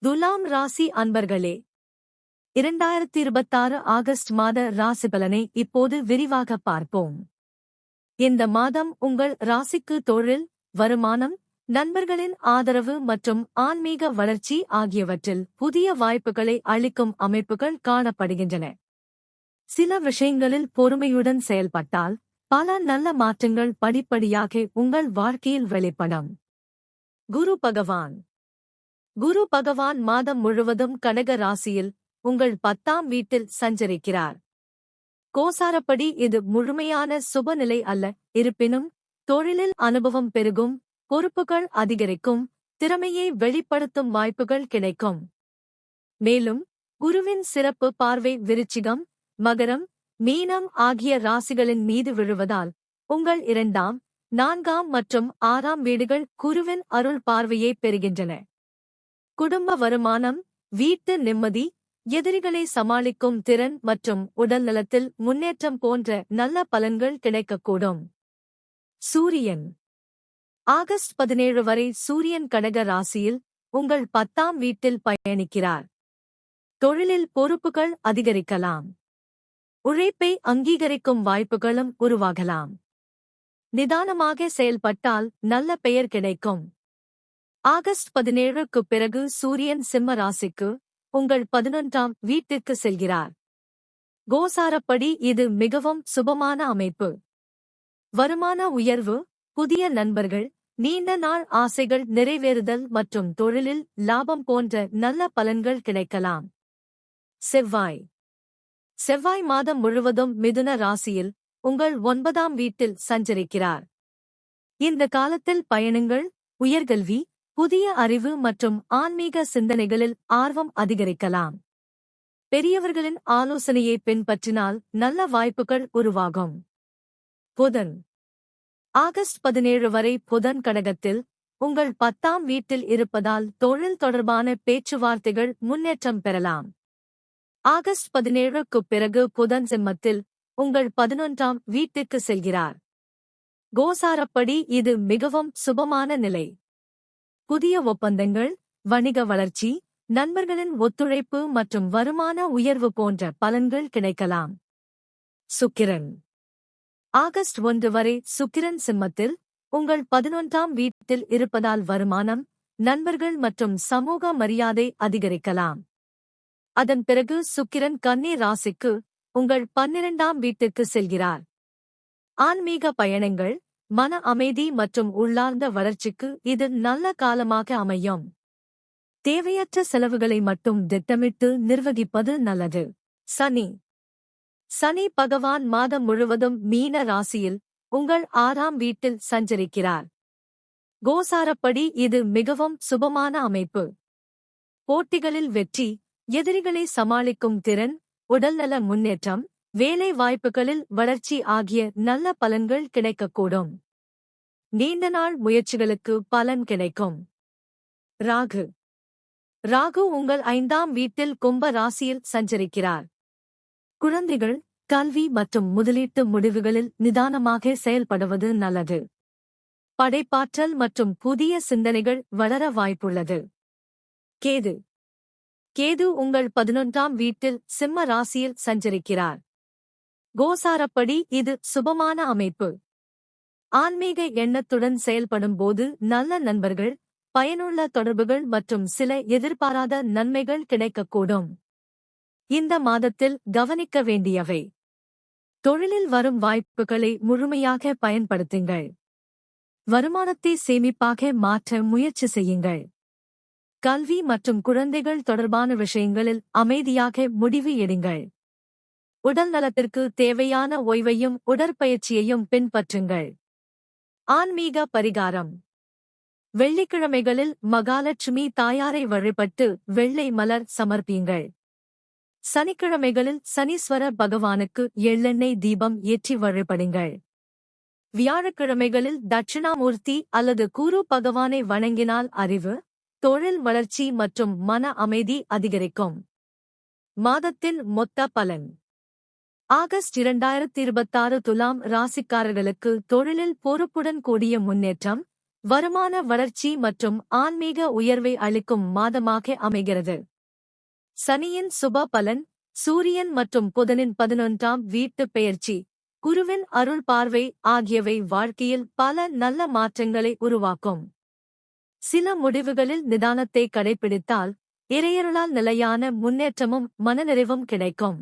துலாம் ராசி அன்பர்களே, 2026 ஆகஸ்ட் மாத ராசி பலனை இப்போது விரிவாக பார்ப்போம். இந்த மாதம் உங்கள் ராசிக்கு தொழில், வருமானம், நண்பர்களின் ஆதரவு மற்றும் ஆன்மீக வளர்ச்சி ஆகியவற்றில் புதிய வாய்ப்புகளை அளிக்கும் அமைப்புகள் காணப்படுகின்றன. சில விஷயங்களில் பொறுமையுடன் செயல்பட்டால் பல நல்ல மாற்றங்கள் படிப்படியாக உங்கள் வாழ்க்கையில் வெளிப்படும். குரு பகவான் மாதம் முழுவதும் கடக ராசியில் உங்கள் 10ஆம் வீட்டில் சஞ்சரிக்கிறார். கோசாரப்படி இது முழுமையான சுபநிலை அல்ல, இருப்பினும் தொழிலில் அனுபவம் பெருகும், பொறுப்புகள் அதிகரிக்கும், திறமையை வெளிப்படுத்தும் வாய்ப்புகள் கிடைக்கும். மேலும் குருவின் சிறப்பு பார்வை விருச்சிகம், மகரம், மீனம் ஆகிய ராசிகளின் மீது விழுவதால் உங்கள் 2ஆம், 4ஆம் மற்றும் 6ஆம் வீடுகள் குருவின் அருள் பார்வையை பெறுகின்றன. குடும்ப வருமானம், வீட்டு நிம்மதி, எதிரிகளை சமாளிக்கும் திறன் மற்றும் உடல்நலத்தில் முன்னேற்றம் போன்ற நல்ல பலன்கள் கிடைக்கக்கூடும். சூரியன் ஆகஸ்ட் 17 வரை சூரியன் கடக ராசியில் உங்கள் 10ஆம் வீட்டில் பயணிக்கிறார். தொழிலில் பொறுப்புகள் அதிகரிக்கலாம். உழைப்பை அங்கீகரிக்கும் வாய்ப்புகளும் உருவாகலாம். நிதானமாக செயல்பட்டால் நல்ல பெயர் கிடைக்கும். ஆகஸ்ட் 17க்கு பிறகு சூரியன் சிம்ம ராசிக்கு உங்கள் 11ஆம் வீட்டிற்கு செல்கிறார். கோசாரப்படி இது மிகவும் சுபமான அமைப்பு. வருமான உயர்வு, புதிய நண்பர்கள், நீண்ட நாள் ஆசைகள் நிறைவேறுதல் மற்றும் தொழிலில் லாபம் போன்ற நல்ல பலன்கள் கிடைக்கலாம். செவ்வாய் மாதம் முழுவதும் மிதுன ராசியில் உங்கள் 9ஆம் வீட்டில் சஞ்சரிக்கிறார். இந்த காலத்தில் பயணங்கள், உயர்கல்வி, புதிய அறிவு மற்றும் ஆன்மீக சிந்தனைகளில் ஆர்வம் அதிகரிக்கலாம். பெரியவர்களின் ஆலோசனையை பின்பற்றினால் நல்ல வாய்ப்புகள் உருவாகும். புதன் ஆகஸ்ட் 17 வரை புதன் கடகத்தில் உங்கள் 10ஆம் வீட்டில் இருப்பதால் தொழில் தொடர்பான பேச்சுவார்த்தைகள் முன்னேற்றம் பெறலாம். ஆகஸ்ட் 17க்கு பிறகு புதன் சிம்மத்தில் உங்கள் 11ஆம் வீட்டிற்கு செல்கிறார். கோசாரப்படி இது மிகவும் சுபமான நிலை. புதிய ஒப்பந்தங்கள், வணிக வளர்ச்சி, நண்பர்களின் ஒத்துழைப்பு மற்றும் வருமான உயர்வு போன்ற பலன்கள் கிடைக்கலாம். சுக்கிரன் ஆகஸ்ட் 1 வரை சுக்கிரன் சிம்மத்தில் உங்கள் 11ஆம் வீட்டில் இருப்பதால் வருமானம், நண்பர்கள் மற்றும் சமூக மரியாதை அதிகரிக்கலாம். அதன் பிறகு சுக்கிரன் கன்னி ராசிக்கு உங்கள் 12ஆம் வீட்டிற்கு செல்கிறார். ஆன்மீக பயணங்கள், மன அமைதி மற்றும் உள்ளார்ந்த வளர்ச்சிக்கு இது நல்ல காலமாக அமையும். தேவையற்ற செலவுகளை மட்டும் திட்டமிட்டு நிர்வகிப்பது நல்லது. சனி பகவான் மாதம் முழுவதும் மீன ராசியில் உங்கள் 6ஆம் வீட்டில் சஞ்சரிக்கிறார். கோசாரப்படி இது மிகவும் சுபமான அமைப்பு. போட்டிகளில் வெற்றி, எதிரிகளை சமாளிக்கும் திறன், உடல்நல முன்னேற்றம், வேலை வாய்ப்புகளில் வளர்ச்சி ஆகிய நல்ல பலன்கள் கிடைக்கக்கூடும். நீண்ட நாள் முயற்சிகளுக்கு பலன் கிடைக்கும். ராகு உங்கள் 5ஆம் வீட்டில் கும்ப ராசியில் சஞ்சரிக்கிறார். குழந்தைகள், கல்வி மற்றும் முதலீட்டு முடிவுகளில் நிதானமாக செயல்படுவது நல்லது. படைப்பாற்றல் மற்றும் புதிய சிந்தனைகள் வளர வாய்ப்புள்ளது. கேது உங்கள் 11ஆம் வீட்டில் சிம்ம ராசியில் சஞ்சரிக்கிறார். கோசாரப்படி இது சுபமான அமைப்பு. ஆன்மீக எண்ணத்துடன் செயல்படும் போது நல்ல நண்பர்கள், பயனுள்ள தொடர்புகள் மற்றும் சில எதிர்பாராத நன்மைகள் கிடைக்கக்கூடும். இந்த மாதத்தில் கவனிக்க வேண்டியவை: தொழிலில் வரும் வாய்ப்புகளை முழுமையாக பயன்படுத்துங்கள். வருமானத்தை சேமிப்பாக மாற்ற முயற்சி செய்யுங்கள். கல்வி மற்றும் குழந்தைகள் தொடர்பான விஷயங்களில் அமைதியாக முடிவு எடுங்கள். உடல் நலத்திற்கு தேவையான ஓய்வையும் உடற்பயிற்சியையும் பின்பற்றுங்கள். ஆன்மீக பரிகாரம்: வெள்ளிக்கிழமைகளில் மகாலட்சுமி தாயாரை வழிபட்டு வெள்ளை மலர் சமர்ப்பியுங்கள். சனிக்கிழமைகளில் சனீஸ்வர பகவானுக்கு எள்ளெண்ணெய் தீபம் ஏற்றி வழிபடுங்கள். வியாழக்கிழமைகளில் தட்சிணாமூர்த்தி அல்லது குரு பகவானை வணங்கினால் அறிவு, தொழில் வளர்ச்சி மற்றும் மன அமைதி அதிகரிக்கும். மாதத்தின் மொத்த பலன்: ஆகஸ்ட் 2026 துலாம் ராசிக்காரர்களுக்கு தொழிலில் பொறுப்புடன் கூடிய முன்னேற்றம், வருமான வளர்ச்சி மற்றும் ஆன்மீக உயர்வை அளிக்கும் மாதமாக அமைகிறது. சனியின் சுப பலன்: சூரியன் மற்றும் புதனின் 11ஆம் வீட்டுப் பெயர்ச்சி, குருவின் அருள் பார்வை ஆகியவை வாழ்க்கையில் பல நல்ல மாற்றங்களை உருவாக்கும். சில முடிவுகளில் நிதானத்தை கடைப்பிடித்தால் இறையருளால் நிலையான முன்னேற்றமும் மனநிறைவும் கிடைக்கும்.